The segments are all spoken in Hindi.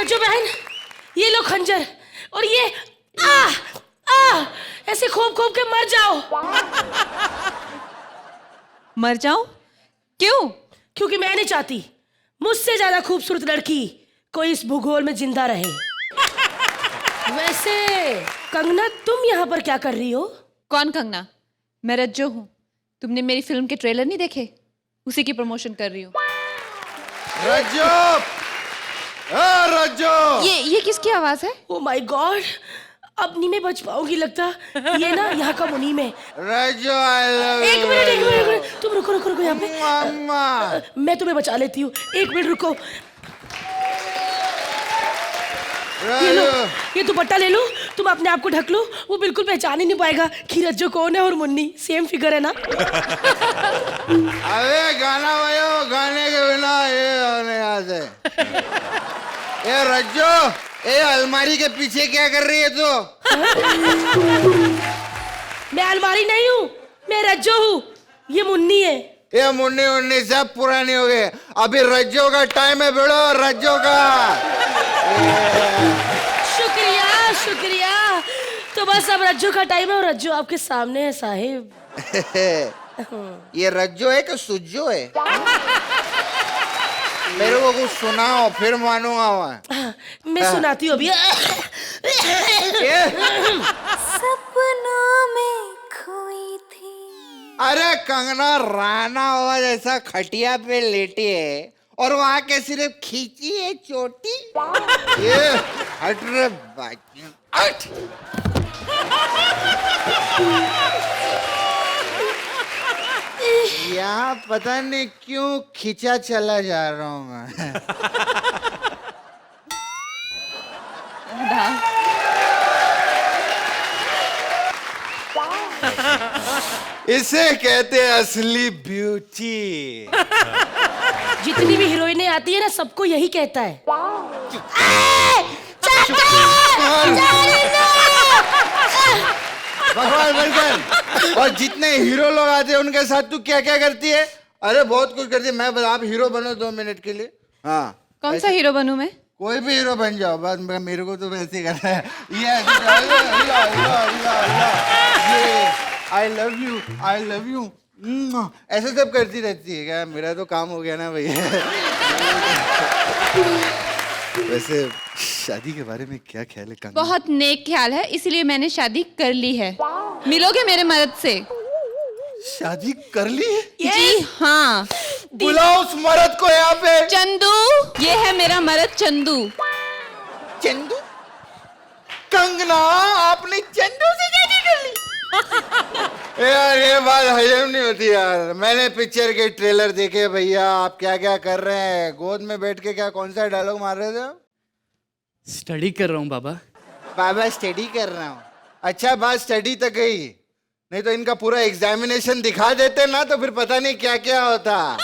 रज्जो बहन, ये लो खंजर और ये आ ऐसे खोप खोप के मर जाओ। मर जाऊं? क्यों? क्योंकि मैं नहीं चाहती मुझसे ज्यादा खूबसूरत लड़की कोई इस भूगोल में जिंदा रहे। वैसे कंगना, तुम यहाँ पर क्या कर रही हो? कौन कंगना? मैं रज्जो हूँ। तुमने मेरी फिल्म के ट्रेलर नहीं देखे? उसी की प्रमोशन कर रही हूँ। रज्जो! रज्जो! ये किसकी आवाज है? ओ माय गॉड, अब नहीं मैं बच पाऊंगी लगता। ये ना यहाँ का मुनीम है। रज्जो, आई लव एक मिनट, तुम रुको यहाँ पे। अम्मा। मैं तुम्हें बचा लेती हूँ, एक मिनट रुको। ये लो, ये दुपट्टा ले लो, तुम अपने आप को ढक लो, वो बिल्कुल पहचान ही नहीं पाएगा कि रज्जो कौन है और मुन्नी सेम फिगर है ना। अबे गाना बजाओ, गाने के बिना ये होने यहाँ से। ये रज्जो, ये अलमारी के पीछे क्या कर रही है तू? मैं अलमारी नहीं हूँ, मैं रज्जो हूँ, ये मुन्नी है। ये मुन्नी उन्नी सब पुरानी हो गए, अभी रज्जो का टाइम है बेड़ो, रज्जो का। शुक्रिया। तो बस अब रज्जो का टाइम है और रज्जो आपके सामने है साहिब। ये रज्जो है कि सुज्जो है? मेरे को कुछ सुनाओ फिर मानूंगा मैं। मैं सुनाती हूँ अभी। सपनों में खोई थी। अरे कंगना राणा हुआ जैसा खटिया पे लेटी है और वहां के सिर्फ खींची है चोटी। ये हट रे बाकी हट। यहाँ पता नहीं क्यों खींचा चला जा रहा हूँ मैं। इसे कहते हैं असली ब्यूटी। जितनी भी हीरोइनें आती है ना, सबको यही कहता है। भगवान बनकर। और जितने हीरो लोग आते हैं उनके साथ तू क्या क्या करती है? अरे बहुत कुछ करती है। मैं आप हीरो बनो 2 मिनट के लिए। हाँ, कौन सा हीरो बनूं मैं? कोई भी हीरो बन जाओ, बस मेरे को तो वैसे ही करना है। ये आई लव यू ऐसे सब करती रहती है क्या? मेरा तो काम हो गया ना भैया। वैसे शादी के बारे में क्या ख्याल है कंगना? बहुत नेक ख्याल है, इसलिए मैंने शादी कर ली है। मिलोगे मेरे मर्द से? शादी कर ली है? जी हाँ। बुलाओ उस मर्द को यहाँ पे। चंदू, ये है मेरा मर्द चंदू। चंदू? कंगना, आपने चंदू से शादी कर ली? यार ये बात हजम नहीं होती यार। मैंने पिक्चर के ट्रेलर देखे भैया, आप क्या क्या कर रहे हैं? गोद में बैठ के क्या कौन सा डायलॉग मार रहे थे? स्टडी कर रहा हूँ बाबा। बाबा स्टडी कर रहा हूँ। अच्छा, बात स्टडी तक गई, नहीं तो इनका पूरा एग्जामिनेशन दिखा देते ना तो फिर पता नहीं क्या क्या होता।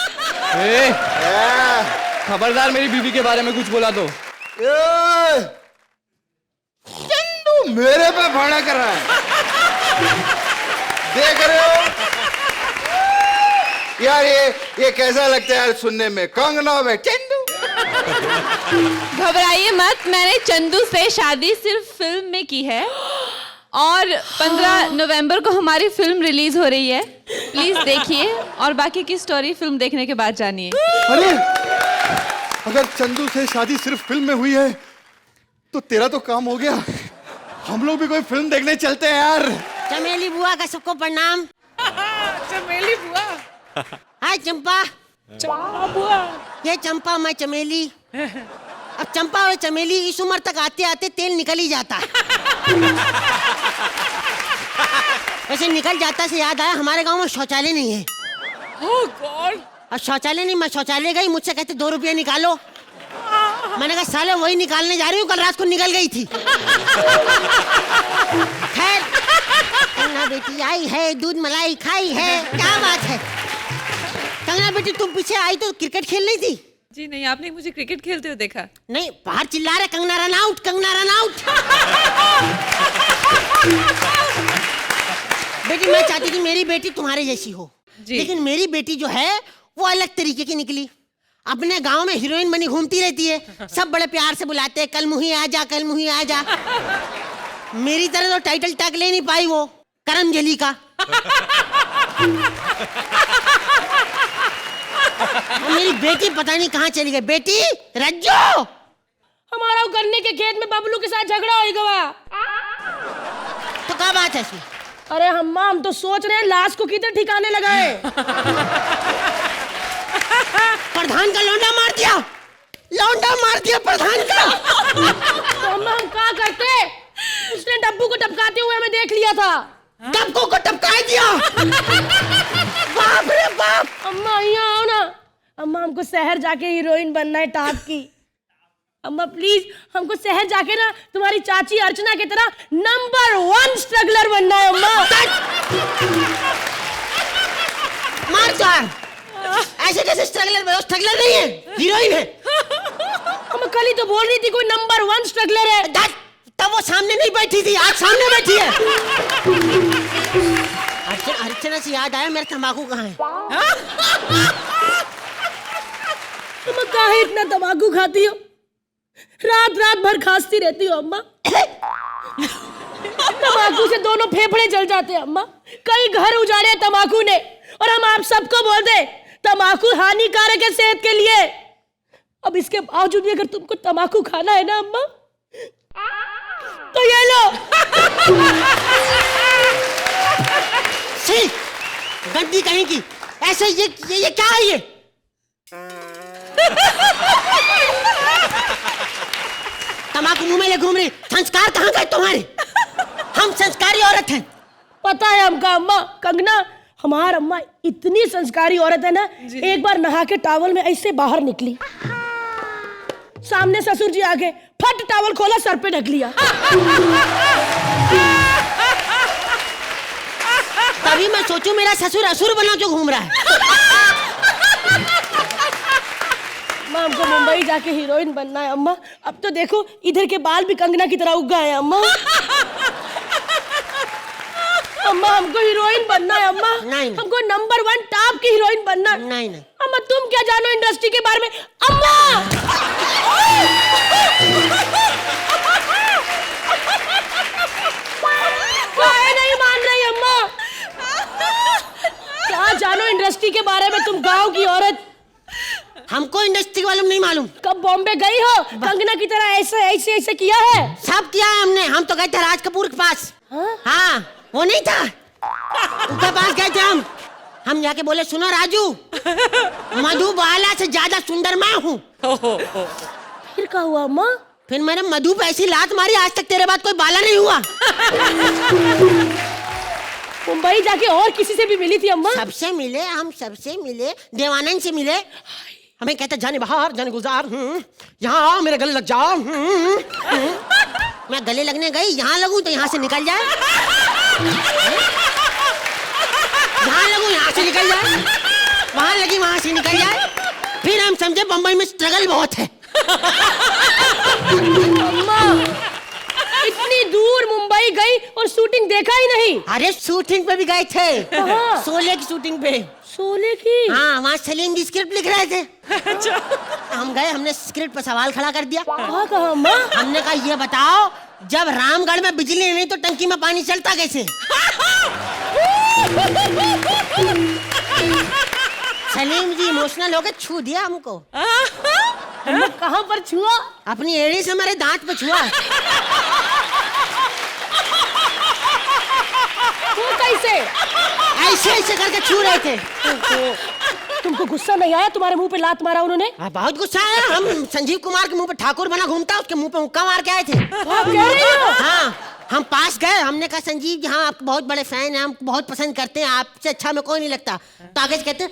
खबरदार मेरी बीवी के बारे में कुछ बोला तो। चंदू मेरे पे भड़क रहा है, देख रहे हो यार? ये कैसा लगता है यार सुनने में? कंगना में चंदू। घबराइए मत, मैंने चंदू से शादी सिर्फ फिल्म में की है और 15 नवंबर को हमारी फिल्म रिलीज हो रही है। प्लीज देखिए और बाकी की स्टोरी फिल्म देखने के बाद जानिए। अरे अगर चंदू से शादी सिर्फ फिल्म में हुई है तो तेरा तो काम हो गया। हम लोग भी कोई फिल्म देखने चलते हैं यार। चमेली बुआ का सबको प्रणाम। चमेली बुआ। हाय चंपा। चंपा बुआ। ये चंपा, मैं चमेली। अब चंपा और चमेली इस उम्र तक आते आते तेल निकल ही जाता। वैसे निकल जाता से याद आया, हमारे गांव में शौचालय नहीं है। Oh God! अब शौचालय नहीं, मैं शौचालय गई, मुझसे कहते 2 रुपये निकालो। मैंने कहा साले वही निकालने जा रही हूँ, कल रात को निकल गई थी। खैर, कंगना बेटी आई है, दूध मलाई खाई है, क्या बात है? कंगना बेटी तुम पीछे आई तो क्रिकेट खेल रही थी? जी नहीं, आपने मुझे क्रिकेट खेलते हुए देखा? नहीं, बाहर चिल्ला रहे Kangana run out, Kangana run out. बेटी मैं चाहती थी मेरी बेटी तुम्हारे जैसी हो, लेकिन मेरी बेटी जो है वो अलग तरीके की निकली। अपने गांव में हीरोइन बनी घूमती रहती है, सब बड़े प्यार से बुलाते हैं, कल मुही आ जा, कल मुही आ जा। मेरी तरह तो टाइटल टैग ले नहीं पाई वो करमजली का। मेरी बेटी पता नहीं कहाँ चली गई। बेटी रज्जो, हमारा वो गन्ने के खेत में बबलू के साथ झगड़ा हो गया। तो क्या बात है इसमें? अरे हम तो सोच रहे हैं लाश को किधर ठिकाने लगाए। प्रधान का लौंडा मार दिया, लौंडा मार दिया प्रधान का। तो हम क्या करते? उसने डब्बू को टपकाते हुए हमें देख लिया था। डब्बू को टपका दिया। बाप रे बाप। अम्मा यहाँ आओ ना। अम्मा हमको शहर जाके हीरोइन बनना है टाप की। अम्मा प्लीज हमको शहर जाके ना तुम्हारी चाची अर्चना की तरह नंबर 1 स्ट्रगलर बनना है अम्मा। मार जान। ऐसे कैसे स्ट्रगलर? स्ट्रगलर नहीं है, हीरोइन है। अम्मा कल ही तो बोल रही थी कोई नंबर 1 स्ट्रगलर है। तब वो सामने नहीं बैठी थी, आज सामने बैठी है। अर्चना से याद आया, मेरा तंबाकू कहाँ है? अम्मा काहे इतना तंबाकू खाती हो? रात भर खांसती रहती हो अम्मा। तंबाकू से दोनों फेफड़े जल जाते हैं अम्मा। कई घर उजाड़े तंबाकू ने, और हम आप सबको बोल दे तंबाकू हानिकारक है सेहत के लिए। अब इसके बावजूद भी अगर तुमको तंबाकू खाना है ना अम्मा, तो ये लो। सी, गंदी कहीं की। ऐसे ये क्या है ये? तंबाकू मुंह में ले घूम रही। संस्कार कहाँ गए तुम्हारे? हम संस्कारी औरत हैं। पता है हमका अम्मा। कंगना, हमार अम्मा इतनी संस्कारी औरत है ना, एक बार नहा के टॉवल में ऐसे बाहर निकली, सामने ससुर जी आके फट टॉवल खोला, सर पे ढक लिया। तभी मैं सोचूं मेरा ससुर असुर बना जो घूम रहा है। अम्मा हमको मुंबई जाके हीरोइन बनना है अम्मा। अब तो देखो इधर के बाल भी कंगना की तरह उग गए हैं अम्मा। अम्मा हमको हीरोइन बनना है अम्मा। नहीं। हमको नंबर 1 टॉप की हीरोइन बनना है। नहीं। अम्मा तुम क्या जानो इंडस्ट्री के बारे में? अम्मा काहे नहीं मान रही अम्मा? क्या जानो इंडस्ट्री के बारे में तुम, गांव की औरत। हमको इंडस्ट्री के मालूम नहीं मालूम। कब बॉम्बे गई हो कंगना की तरह ऐसे किया है? सब किया है हमने। हम तो गए थे राज कपूर के पास। हाँ, वो नहीं था, उसके पास गए थे हम जाके बोले सुनो राजू, मधुबाला से ज्यादा सुंदर मैं हूँ। फिर क्या हुआ अम्मा? फिर मैंने मधु पे ऐसी लात मारी, आज तक तेरे बाद कोई बाला नहीं हुआ। मुंबई जाके और किसी से भी मिली थी अम्मा? सबसे मिले, हम सबसे मिले, देवानंद से मिले। हमें कहते जाने बाहर जाने गुजार, यहाँ आओ मेरे गले लग जाओ। मैं गले लगने गई, यहाँ लगूं तो यहाँ से निकल जाए, यहाँ लगूं यहाँ से निकल जाए, वहां लगी वहां से निकल जाए। फिर हम समझे बम्बई में स्ट्रगल बहुत है। अम्मा इतनी दूर मुंबई गई और शूटिंग देखा ही नहीं? अरे शूटिंग पे भी गए थे, कहाँ? शोले की शूटिंग पे। शोले की? हाँ, वहाँ सलीम जी स्क्रिप्ट लिख रहे थे। हम गए, हमने स्क्रिप्ट पर सवाल खड़ा कर दिया। कहा अम्मा? हमने कहा ये बताओ, जब रामगढ़ में बिजली नहीं तो टंकी में पानी चलता कैसे? सलीम जी इमोशनल हो गए, छू दिया हमको। कहाँ पर छुआ? अपनी एड़ी से हमारे दांत पे छुआ। वो कैसे? ऐसे ऐसे करके छू रहे थे। तुमको गुस्सा नहीं आया? तुम्हारे मुंह पे लात मारा उन्होंने? बहुत गुस्सा आया। हम संजीव कुमार के मुंह पे ठाकुर बना घूमता, उसके मुंह पे मुक्का मार के आए थे। आप कह रही हो? हाँ, हम पास गए, हमने कहा संजीव जी हाँ आपके बहुत बड़े फैन हैं, हम बहुत पसंद करते हैं, आपसे अच्छा में कोई नहीं लगता। तो आगे से कहते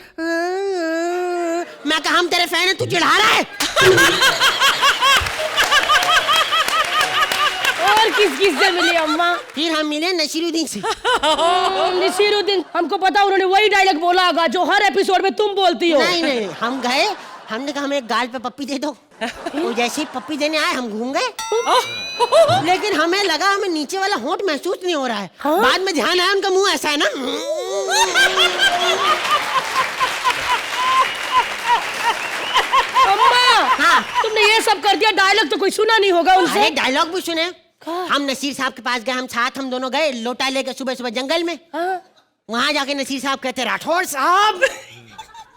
मैं कहा हम तेरे फैन हैं, तू चिढ़ा रहा है। और किस से मिली अम्मा? फिर हम मिले नसीरुद्दीन से। नसीरुद्दीन, हमको पता उन्होंने वही डायलॉग बोला होगा जो हर एपिसोड में तुम बोलती हो। नहीं, हम गए, हमने कहा हमें एक गाल पे पप्पी दे दो। वो जैसे ही पप्पी देने आए हम घूम गए, लेकिन हमें लगा हमें नीचे वाला होंठ महसूस नहीं हो रहा है। हाँ? बाद में ध्यान आया उनका मुंह ऐसा है ना। हाँ। तुमने ये सब कर दिया, डायलॉग तो कोई सुना नहीं होगा उनसे। अरे डायलॉग भी सुने। हम नसीर साहब के पास गए, हम दोनों गए लोटा लेके सुबह सुबह जंगल में। हाँ। वहां जाके नसीर साहब कहते, राठौर साहब,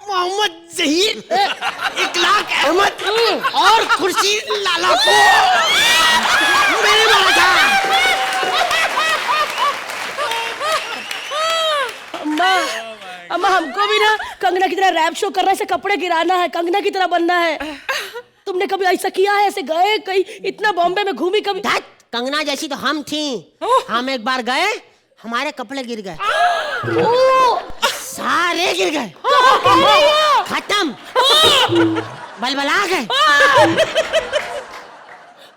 मोहम्मद जहीर, इकलाक अहमद और खुर्शीद लाला को मैंने मारा था। अम्मा हमको भी ना कंगना की तरह रैप शो करना है, ऐसे कपड़े गिराना है, कंगना की तरह बनना है। तुमने कभी ऐसा किया है? ऐसे गए कहीं? इतना बॉम्बे में घूमी कभी? कंगना जैसी तो हम थी। हम एक बार गए, हमारे कपड़े गिर गए, सारे गिर गए, खत्म, बलबला गए।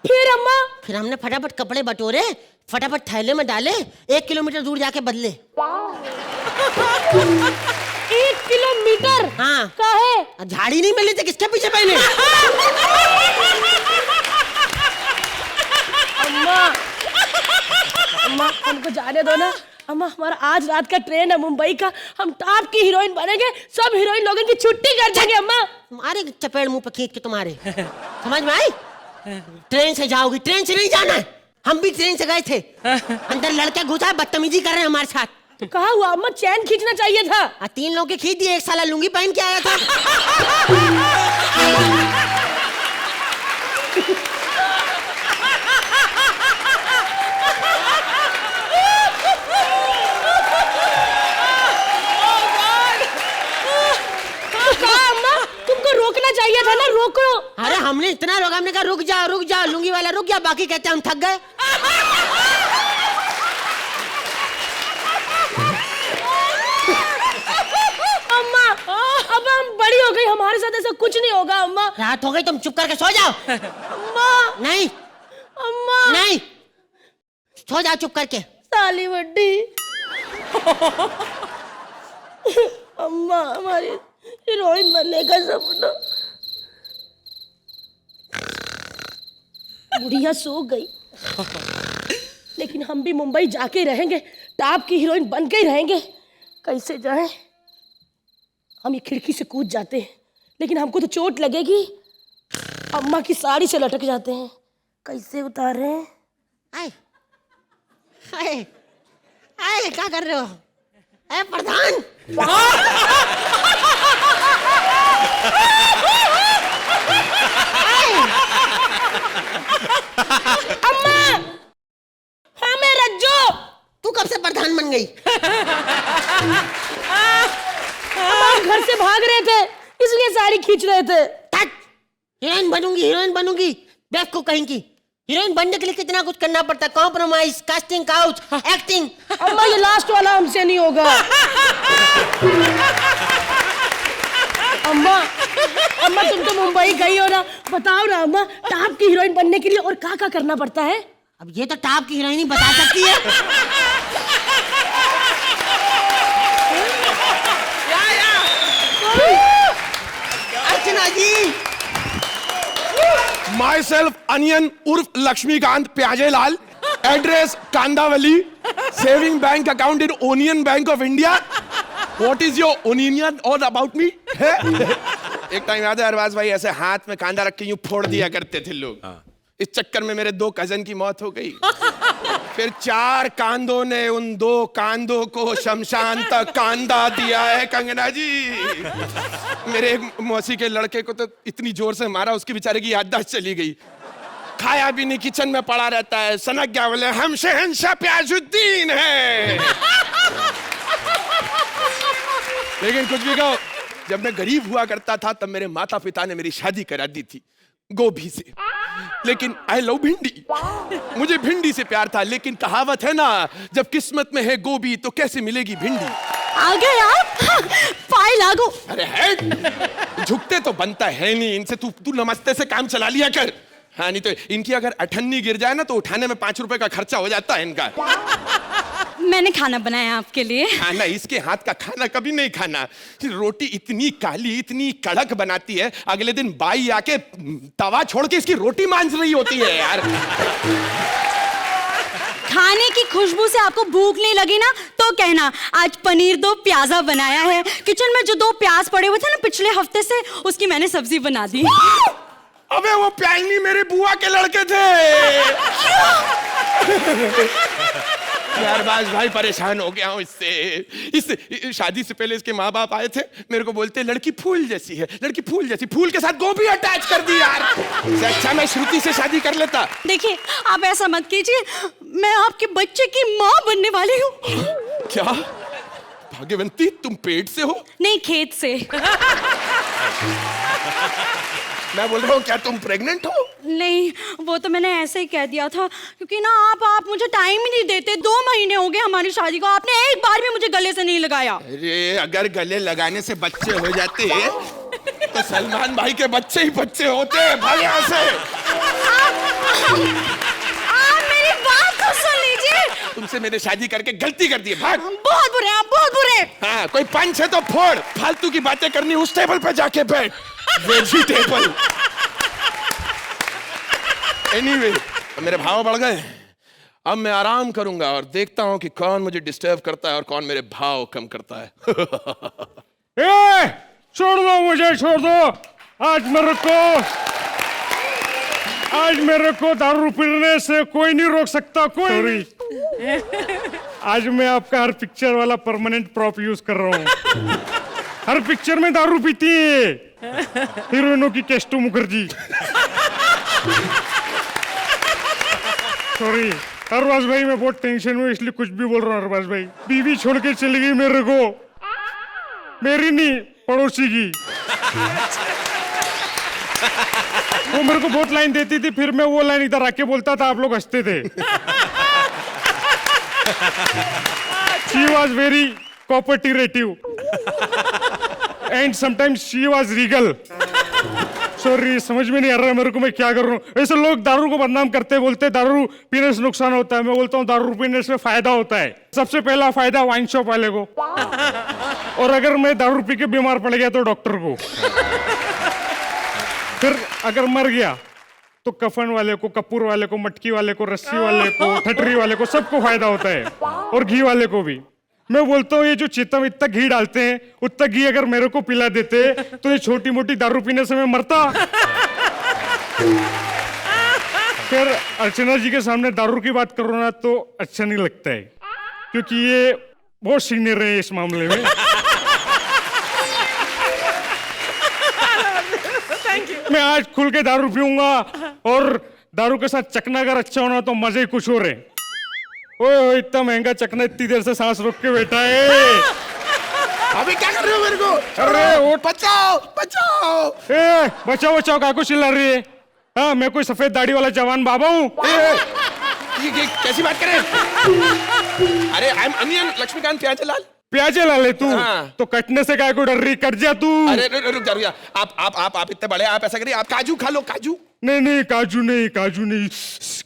फिर अम्मा? फिर हमने फटाफट कपड़े बटोरे, फटाफट थैले में डाले, 1 किलोमीटर दूर जाके बदले। 1 किलोमीटर? हाँ। काहे? झाड़ी नहीं मिली थी, किसके पीछे पहने? अम्मा हमको जाने दो ना। अम्मा हमारा आज रात का ट्रेन है मुंबई का, हम टॉप की हीरोइन बनेंगे, सब हीरोइन लोगों की छुट्टी कर देंगे। अम्मा तुम्हारे चपेड़ मुंह पे खींच के तुम्हारे, समझ में आई? ट्रेन से जाओगी? ट्रेन से नहीं जाना है, हम भी ट्रेन से गए थे। अंदर लड़के घुसा, बदतमीजी कर रहे हैं हमारे साथ। तो कहा हुआ अम्मा, चैन खींचना चाहिए था। 3 लोगों के खींच दिए, एक साला लुंगी पहन के आया था। रोकना चाहिए था ना, रोको। अरे हमने इतना रोका, हमने कहा रुक जाओ, लुंगी वाला रुक जा, बाकी कहते हम थक गए। अम्मा अब हम बड़ी हो गई, हमारे साथ ऐसा कुछ नहीं होगा। अम्मा रात हो गई, तुम चुप करके सो जाओ। अम्मा नहीं अम्मा नहीं, सो जाओ चुप करके। साली बड्डी। अम्मा हमारी हीरोइन बनने का सपना। बुढ़िया सो गई, लेकिन हम भी मुंबई जाके रहेंगे, टॉप की हीरोइन बन के ही रहेंगे। कैसे जाएं? हम ये खिड़की से कूद जाते हैं, लेकिन हमको तो चोट लगेगी। अम्मा की साड़ी से लटक जाते हैं, कैसे उतारे? आए आए आए, क्या कर रहे हो? ए प्रधान, अम्मा हाँ मैं रज्जो। तू कब से प्रधान बन गई? हम घर से भाग रहे थे, इसलिए साड़ी खींच रहे थे। हीरोइन बनूंगी, बेवकूफ कहीं की। हीरोइन बनने के लिए कितना कुछ करना पड़ता है, कॉम्प्रोमाइज, कास्टिंग काउच, एक्टिंग। अम्मा ये लास्ट वाला हमसे नहीं होगा। अम्मा तुम तो मुंबई गई हो ना, बताओ ना अम्मा, टॉप की हीरोइन बनने के लिए और क्या करना पड़ता है? अब ये तो टॉप की हीरोइन ही बता सकती है। अर्चना जी। माई सेल्फ अनियन उर्फ Laxmikant Pyajelal, address Kandavali, saving bank account in onion bank of India. What is your onion all about me? एक टाइम याद है अरबाज भाई, ऐसे हाथ में कांदा रख के यूं फोड़ दिया करते थे लोग। इस चक्कर में मेरे 2 कजन की मौत हो गई। फिर 4 कांदों ने उन 2 कांदों को शमशान तक कांदा दिया है कंगना जी। मेरे एक मौसी के लड़के को तो इतनी जोर से मारा, उसकी बेचारे की याददाश्त चली गई। खाया भी नहीं, किचन में पड़ा रहता है। सनक गया, बोले हम शहंशाह प्याजुद्दीन हैं। लेकिन कुछ भी कहो, जब मैं गरीब हुआ करता था तब मेरे माता पिता ने मेरी शादी करा दी थी गोभी से। लेकिन आई लव भिंडी, मुझे भिंडी से प्यार था। लेकिन कहावत है ना, जब किस्मत में है गोभी तो कैसे मिलेगी भिंडी। आ गए आप? फाइल आ गो। अरे हेड, झुकते तो बनता है नहीं इनसे। तू नमस्ते से काम चला लिया कर। हाँ, नहीं तो इनकी अगर अठन्नी गिर जाए ना तो उठाने में 5 रुपए का खर्चा हो जाता है इनका। मैंने खाना बनाया आपके लिए। खाना, इसके हाथ का खाना कभी नहीं खाना। रोटी इतनी काली, इतनी कड़क बनाती है, अगले दिन बाई आके तवा छोड़ के इसकी रोटी मांझ रही होती है यार। खाने की खुशबू से आपको भूख नहीं लगी ना तो कहना, आज पनीर 2 प्याजा बनाया है। किचन में जो 2 प्याज पड़े हुए थे ना पिछले हफ्ते से, उसकी मैंने सब्जी बना दी। अबे वो प्यायनी मेरी बुआ के लड़के थे। यार बाज भाई परेशान हो गया हूँ इससे। इस शादी से पहले इसके माँ बाप आए थे, मेरे को बोलते लड़की फूल जैसी है, लड़की फूल जैसी, फूल के साथ गोभी अटैच कर दी यार। इससे अच्छा मैं श्रुति से शादी कर लेता। देखिए आप ऐसा मत कीजिए, मैं आपके बच्चे की माँ बनने वाली हूँ। क्या भाग्यवंती, तुम पेट से हो? नहीं, खेत से। मैं बोल रहा हूँ क्या तुम प्रेग्नेंट हो? नहीं, वो तो मैंने ऐसे ही कह दिया था, क्योंकि ना आप मुझे टाइम ही नहीं देते। 2 महीने हो गए हमारी शादी को, आपने एक बार भी मुझे गले से नहीं लगाया। अरे अगर गले लगाने से बच्चे हो जाते तो सलमान भाई के बच्चे ही बच्चे होते। भाग यहाँ से। आप मेरी बात तो सुन लीजिए। तुमसे मेरे शादी करके गलती कर दी। भाग। बहुत बुरे, आप बहुत बुरे। हाँ, कोई पंच है तो फोड़, फालतू की बातें करनी उस टेबल पे जाके बैठ। वेजिटेबल। एनीवे, मेरे भाव बढ़ गए। अब मैं आराम करूंगा और देखता हूं कि कौन मुझे डिस्टर्ब करता है और कौन मेरे भाव कम करता है। ए, छोड़ दो मुझे, छोड़ दो। आज मेरे को दारू पीने से कोई नहीं रोक सकता, कोई। आज मैं आपका हर पिक्चर वाला परमानेंट प्रॉप यूज कर रहा हूँ। हर पिक्चर में दारू पीती है हीरोइनों की केस्टू मुखर्जी। सॉरी अरबाज भाई, मैं बहुत टेंशन में इसलिए कुछ भी बोल रहा हूँ। अरबाज भाई, बीवी छोड़ के चली गई मेरे को, मेरी नहीं पड़ोसी की। वो मेरे को बहुत लाइन देती थी, फिर मैं वो लाइन इधर आके बोलता था, आप लोग हंसते थे। She was very cooperative and sometimes she was regal. Sorry, समझ में नहीं आ रहा मेरे को मैं क्या कर रहा हूँ। ऐसे लोग दारू को बदनाम करते, बोलते दारू पीने से नुकसान होता है। मैं बोलता हूँ दारू पीने से फायदा होता है। सबसे पहला फायदा वाइन शॉप वाले को, और अगर मैं दारू पी के बीमार पड़ गया तो डॉक्टर को, फिर अगर मर गया तो कफन वाले को, कपूर वाले को, मटकी वाले को, रस्सी वाले को, ठटरी वाले को, सबको फायदा होता है, और घी वाले को भी। मैं बोलता हूँ ये जो चिता में इतना घी डालते हैं, उतना घी अगर मेरे को पिला देते तो ये छोटी मोटी दारू पीने से मैं मरता। फिर अर्चना जी के सामने दारू की बात करो ना तो अच्छा नहीं लगता है, क्योंकि ये बहुत सीनियर है इस मामले में। मैं आज खुल के दारू पीऊंगा, और दारू के साथ चखना अगर अच्छा होना तो मजे ही कुछ हो रहे। ओए इतना महंगा चखना, इतनी देर से सांस रोक के बैठा है। अभी क्या कर रहे हो मेरे को? अरे वो बचाओ बचाओ। बचाओ बचाओ, काको चिल्ला रही है? हाँ, मैं कोई सफेद दाढ़ी वाला जवान बाबा हूँ? ये कैसी बात करे? अरे आई एम अनियन लक्ष्मीकांत प्याजेलाल। प्याजेलाल है तू? हाँ। तो कटने से काय को डर रही, कट जा तू। अरे रुक जा, आप इतने बड़े, आप ऐसा करिए, आप काजू खा लो। काजू नहीं, काजू नहीं, काजू नहीं।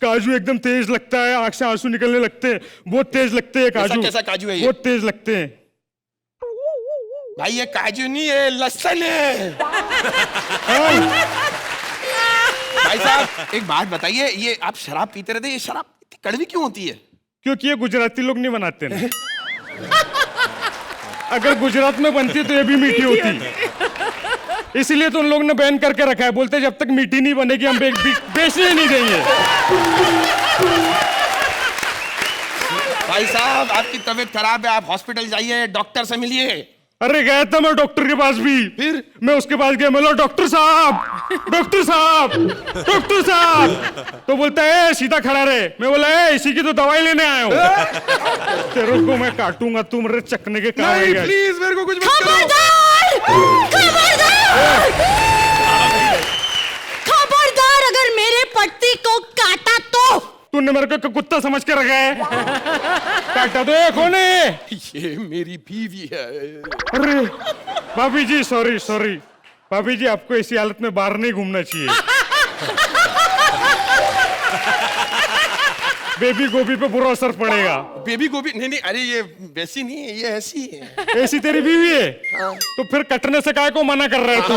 काजू एकदम तेज लगता है, आंख से आंसू निकलने लगते हैं, बहुत तेज लगते हैं काजू। कैसा काजू है ये? बहुत तेज लगते हैं भाई। ये काजू नहीं है, लहसुन है। भाई साहब एक बात बताइए, ये आप शराब पीते रहते, ये शराब इतनी कड़वी क्यों होती है? क्योंकि ये गुजराती लोग नहीं बनाते ना। अगर गुजरात में बनती तो ये भी मीठी होती, इसलिए तो उन लोग ने बैन करके रखा है। बोलते जब तक मीठी नहीं बनेगी हम बेचने नहीं देंगे। भाई साहब आपकी तबीयत खराब है, आप हॉस्पिटल जाइए, डॉक्टर से मिलिए। अरे गया था मैं डॉक्टर के पास भी, फिर मैं उसके पास गया, मैं डॉक्टर साहब, डॉक्टर साहब, डॉक्टर साहब। तो बोलता है सीधा खड़ा रहे। मैं बोला इसी की तो दवाई लेने आया हूँ। तेरे को मैं काटूंगा, तू मेरे चखने के काम आएगा। प्लीज मेरे को कुछ मत करो। खबरदार, अगर मेरे पति को काटा तो। तूने मेरे को कुत्ता समझ के रखा है? काटा तो ये कौन है? ये मेरी बीवी है। अरे भाभी जी, सॉरी भाभी जी, आपको ऐसी हालत में बाहर नहीं घूमना चाहिए। बेबी गोभी पे बुरा असर पड़ेगा। बेबी गोभी नहीं, अरे ये वैसी नहीं है, ये ऐसी है। ऐसी तेरी बीवी है? तो फिर कटने से काय को मना कर रहा है तू?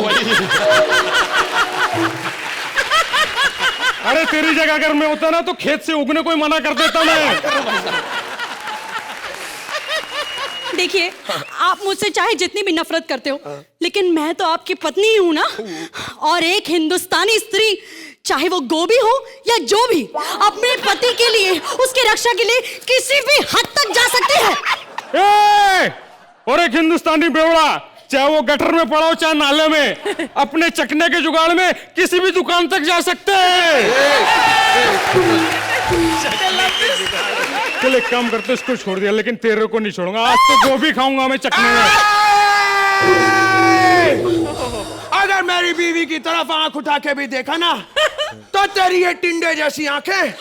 अरे तेरी जगह अगर मैं होता ना तो खेत से उगने को ही मना कर देता मैं। देखिए, आप मुझसे चाहे जितनी भी नफरत करते हो, लेकिन मैं तो आपकी पत्नी ही हूं ना। और एक हिंदुस्तानी स्त्री, चाहे वो गोभी हो या जो भी, अपने पति के लिए, उसकी रक्षा के लिए किसी भी हद तक जा सकती है। और एक हिंदुस्तानी बेवड़ा, चाहे वो गटर में पड़ा हो चाहे नाले में, अपने चकने के जुगाड़ में किसी भी दुकान तक जा सकते हैं। चल एक काम करते, इसको छोड़ दिया, लेकिन तेरे को नहीं छोड़ूंगा। आज तो गोभी खाऊंगा मैं चकने में। अगर मेरी बीवी की तरफ आंख उठा के भी देखा ना, तो तेरी ये टिंडे जैसी आंखें,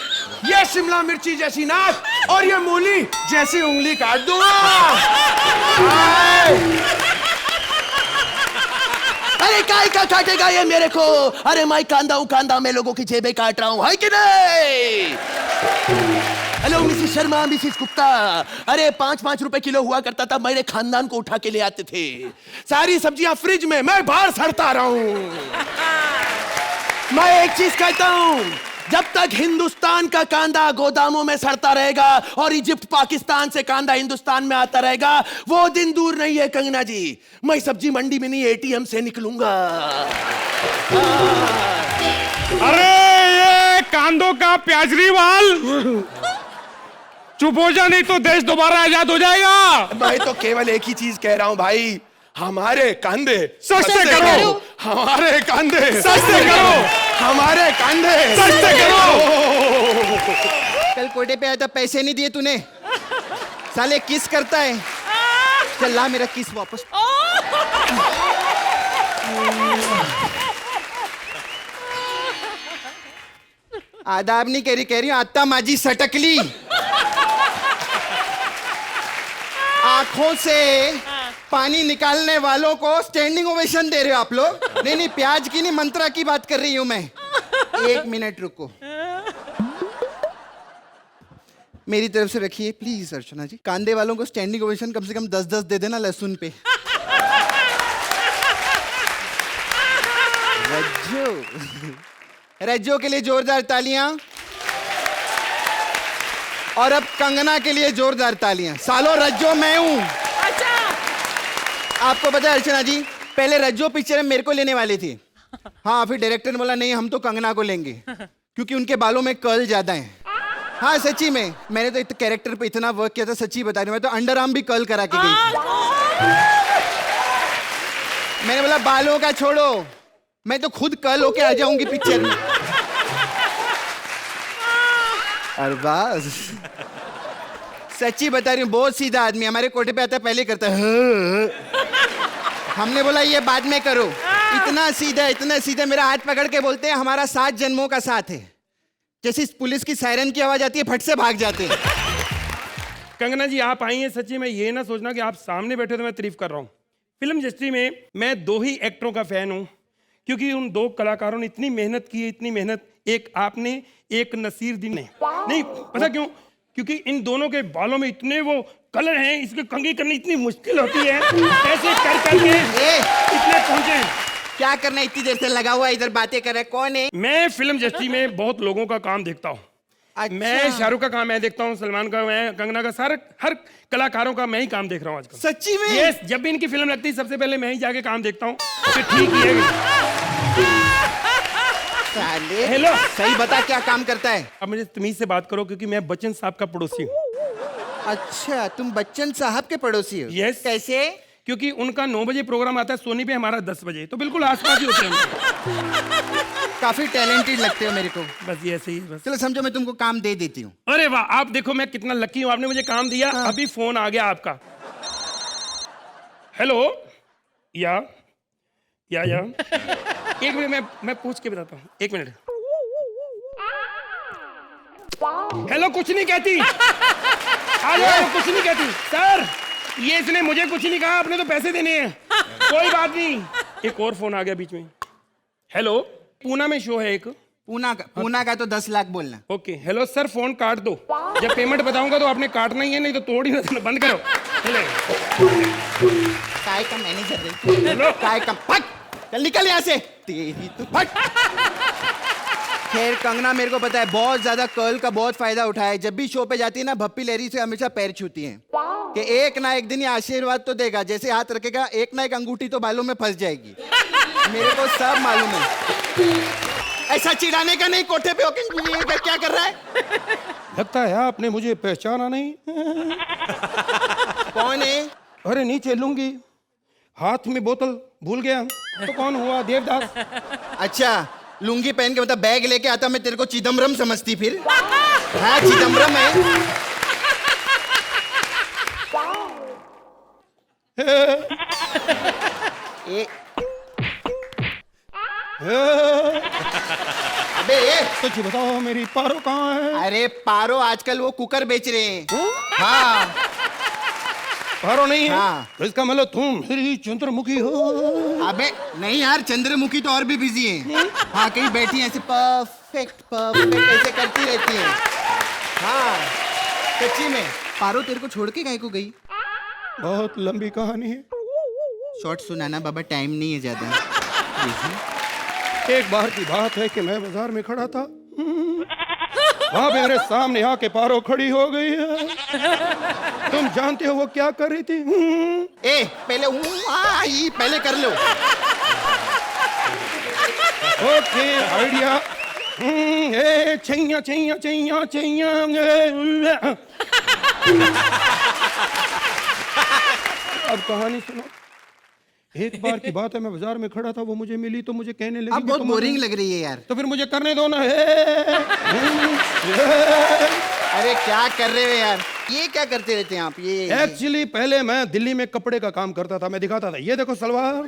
ये शिमला मिर्ची जैसी नाक और ये मूली जैसी उंगली काट दूंगा। अरे काय का काटेगा ये मेरे को? अरे मैं कांदा मैं लोगों की जेबें काट रहा हूँ, है कि नहीं? Hello Mrs Sharma, Mrs Gupta. अरे 5-5 रुपए किलो हुआ करता था, मेरे खानदान को उठा के ले आते थे। सारी सब्जियां फ्रिज में, मैं बाहर सड़ता रहा हूं। मैं एक चीज कहता हूं, जब तक हिंदुस्तान का कांदा गोदामों में सड़ता रहेगा और इजिप्ट पाकिस्तान से कांदा हिंदुस्तान में आता रहेगा, वो दिन दूर नहीं है कंगना जी। मैं सब्जी मंडी में नहीं, एटीएम से निकलूंगा। अरे ये कांदों का प्याजरी वाल, चुप हो जा, नहीं तो देश दोबारा आजाद हो जाएगा। मैं तो केवल एक ही चीज कह रहा हूं भाई, हमारे कांदे सस्ते करो, हमारे कांदे सस्ते करो, हमारे कांदे सस्ते करो। कल कोटे पे आया था, पैसे नहीं दिए तूने। साले किस करता है। चल ला मेरा किस वापस। आदाब नहीं कह रही हूँ, आत्ता माजी सटकली। आंखों से पानी निकालने वालों को स्टैंडिंग ओवेशन दे रहे हो आप लोग। नहीं, प्याज की नहीं, मंत्रा की बात कर रही हूं मैं। 1 मिनट रुको, मेरी तरफ से रखिए प्लीज अर्चना जी। कांदे वालों को स्टैंडिंग ओवेशन कम से कम 10-10 दे देना लहसुन पे। रज्जो के लिए जोरदार तालियां। और अब कंगना के लिए जोरदार तालियां। सालो रज्जो मैं हूं। आपको पता है अर्चना जी, पहले रज्जो पिक्चर मेरे को लेने वाली थी। हाँ, फिर डायरेक्टर ने बोला नहीं, हम तो कंगना को लेंगे क्योंकि उनके बालों में कर्ल ज्यादा है। हाँ सच्ची में, मैंने तो कैरेक्टर पे इतना वर्क किया था, सच्ची बता रही हूँ, मैं तो अंडर आर्म भी कर्ल करा के गई। मैंने बोला बालों का छोड़ो, मैं तो खुद कर्ल होके आ जाऊंगी पिक्चर में। अरबाज सच्ची बता रही हूँ, बहुत सीधा आदमी, हमारे कोटे पे आता है पहले करता है। हमने बोला ये बाद में करो। इतना सीधा मेरा हाथ पकड़ के बोलते हैं हमारा 7 जन्मों का साथ है। जैसे पुलिस की सायरन की आवाज आती है, फट से भाग जाते हैं। कंगना जी आप आई हैं, सच्ची में ये ना सोचना कि आप सामने बैठे तो मैं तारीफ कर रहा हूँ। फिल्म इंडस्ट्री में मैं 2 ही एक्टरों का फैन हूँ, क्योंकि उन 2 कलाकारों ने इतनी मेहनत की है, इतनी मेहनत। एक आपने, एक नसीरुद्दीन ने। नहीं पता क्यों? क्योंकि इन दोनों के बालों में इतने वो कलर हैं, इसके कंघी करनी इतनी मुश्किल होती है। ऐसे कर करके इतने पहुंचे। क्या करना इतनी देर से लगा हुआ इधर बातें कर रहा है, कौन है? मैं फिल्म इंडस्ट्री में बहुत लोगों का काम देखता हूँ। अच्छा। मैं शाहरुख का काम मैं देखता हूँ, सलमान का, मैं कंगना का, सारा हर कलाकारों का मैं ही काम देख रहा हूँ आजकल। सच्ची में? यस, जब भी इनकी फिल्म लगती है सबसे पहले मैं ही जाके काम देखता हूँ कि ठीक ही है। हेलो, सही बता क्या काम करता है? अब मुझे तमीज से बात करो, क्योंकि मैं बच्चन साहब का पड़ोसी हूँ। अच्छा, तुम बच्चन साहब के पड़ोसी हो? यस। कैसे? क्योंकि उनका 9 बजे प्रोग्राम आता है सोनी पे, हमारा 10 बजे, तो बिल्कुल आसपास ही होते हैं। काफी टैलेंटेड लगते हो मेरे को। बस ये ऐसे ही बस। चलो समझो मैं तुमको काम दे देती हूँ। अरे वाह, आप देखो मैं कितना लकी हूँ, आपने मुझे काम दिया। हाँ। अभी फोन आ गया आपका। हेलो, या एक मिनट, मैं पूछ के बताता हूँ, 1 मिनट। हेलो, कुछ नहीं कहती। हेलो, कुछ नहीं कहती। सर, ये इसने मुझे कुछ नहीं कहा, आपने तो पैसे देने हैं। कोई बात नहीं। एक और फोन आ गया बीच में। हेलो, पूना में शो है एक। पूना का तो 10 लाख बोलना। ओके, हेलो सर, फोन काट दो। जब पेमेंट बताऊंगा तो आपने काटना ही है, नहीं तो तोड़ ही ना देना, बंद करो। काय का मैनेजर, काय का फट, चल निकल यहाँ से। तेरी तो फट। खैर कंगना, मेरे को पता है बहुत ज्यादा कर्ल का बहुत फायदा उठाया है। जब भी शो पे जाती है ना, भप्पी लहरी से हमेशा पैर छूती है। कि एक ना एक दिन ये आशीर्वाद तो देगा, जैसे हाथ रखेगा एक ना एक अंगूठी तो बालों में फंस जाएगी। मेरे को सब मालूम है। ऐसा चिढ़ाने का नहीं, कोठे पे होके क्या कर रहा है? लगता है आपने मुझे पहचाना नहीं। कौन है? अरे नीचे लूंगी, हाथ में बोतल भूल गया तो कौन हुआ? देवदास। अच्छा, लुंगी पहन के मतलब बैग लेके आता, मैं तेरे को चिदम्बरम समझती फिर। हाँ चिदम्बरम है। अबे सच बताओ मेरी पारो कहाँ है? अरे पारो आजकल वो कुकर बेच रहे हैं। हाँ पारो नहीं है? हाँ। तो इसका मतलब तुम मेरी चंद्रमुखी हो। अबे नहीं यार, चंद्रमुखी तो और भी बिजी है। हाँ कहीं बैठी है ऐसे परफेक्ट परफेक्ट ऐसे करती रहती है। हाँ सच्ची में। पारो तेरे को छोड़ के काहे को गई? बहुत लंबी कहानी है। शॉर्ट सुनाना बाबा, टाइम नहीं है ज्यादा। एक बार की बात है कि मैं बाजार में खड़ा था, वहां पे मेरे सामने आके पारो खड़ी हो गई है। तुम जानते हो वो क्या कर रही थी? ए पहले पहले कर लो। Okay idea. ए छैया छैया छैया छैया। अब कहानी सुनो। एक बार की बात है, मैं बाजार में खड़ा था, वो मुझे मिली तो मुझे कहने लगी अब बहुत बोरिंग लग रही है यार। तो फिर मुझे करने दो ना। अरे क्या कर रहे हो यार, ये क्या करते रहते हैं आप? ये एक्चुअली पहले मैं दिल्ली में कपड़े का काम करता था। मैं दिखाता था, ये देखो सलवार,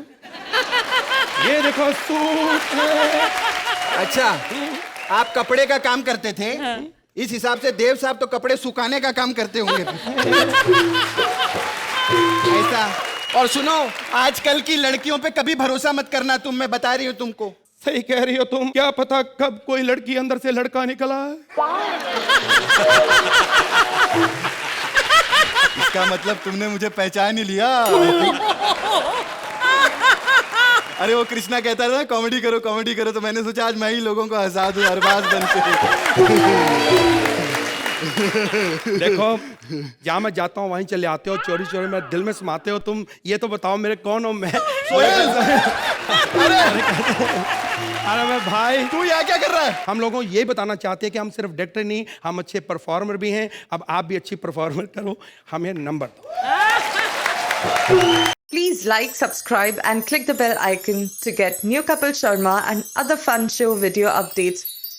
ये देखो सूट। अच्छा आप कपड़े का काम करते थे? इस हिसाब से देव साहब तो कपड़े सुखाने का काम करते होंगे। ऐसा। और सुनो, आजकल की लड़कियों पे कभी भरोसा मत करना तुम, मैं बता रही हूँ तुमको। सही कह रही हो तुम। क्या पता कब कोई लड़की अंदर से लड़का निकला है। इसका मतलब तुमने मुझे पहचान ही लिया। अरे वो कृष्णा कहता था कॉमेडी करो, तो मैंने सोचा आज मैं ही लोगों को हंसा दूं अरबाज बन के। देखो जहाँ मैं जाता हूँ वहीं चले आते हो, चोरी चोरी मेरे दिल में समाते हो तुम। ये तो बताओ मेरे कौन हो मैं? अरे मैं भाई, तू यहाँ क्या कर रहा है? हम लोगों को ये बताना चाहते हैं कि हम सिर्फ डायरेक्टर नहीं, हम अच्छे परफॉर्मर भी हैं। अब आप भी अच्छी परफॉर्मर करो, हमें नंबर दो। Please like, subscribe and click the bell icon to get new Kapil Sharma and other fun show video updates